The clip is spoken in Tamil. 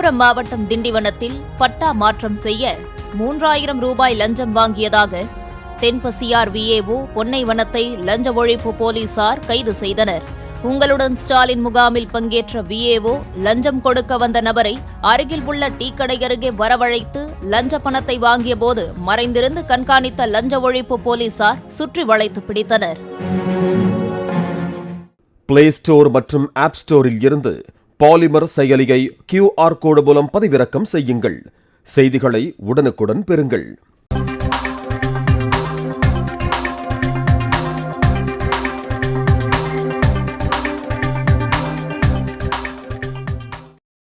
விழுப்புரம் மாவட்டம் திண்டிவனத்தில் பட்டா மாற்றம் செய்ய 3000 ரூபாய் லஞ்சம் வாங்கியதாக தென்பசியார் விஏஓ பொன்னைவனத்தை லஞ்ச ஒழிப்பு போலீசார் கைது செய்தனர். உங்களுடன் ஸ்டாலின் முகாமில் பங்கேற்ற விஏஓ லஞ்சம் கொடுக்க வந்த நபரை அருகில் உள்ள டீக்கடை அருகே வரவழைத்து லஞ்ச பணத்தை வாங்கிய போது மறைந்திருந்து கண்காணித்த லஞ்ச ஒழிப்பு போலீசார் சுற்றி வளைத்து பிடித்தனர். பிளே ஸ்டோர் மற்றும் ஆப் ஸ்டோரில் இருந்து பாலிமர் செயலியை QR கோடு மூலம் பதிவிறக்கம் செய்யுங்கள். செய்திகளை உடனுக்குடன் பெறுங்கள்.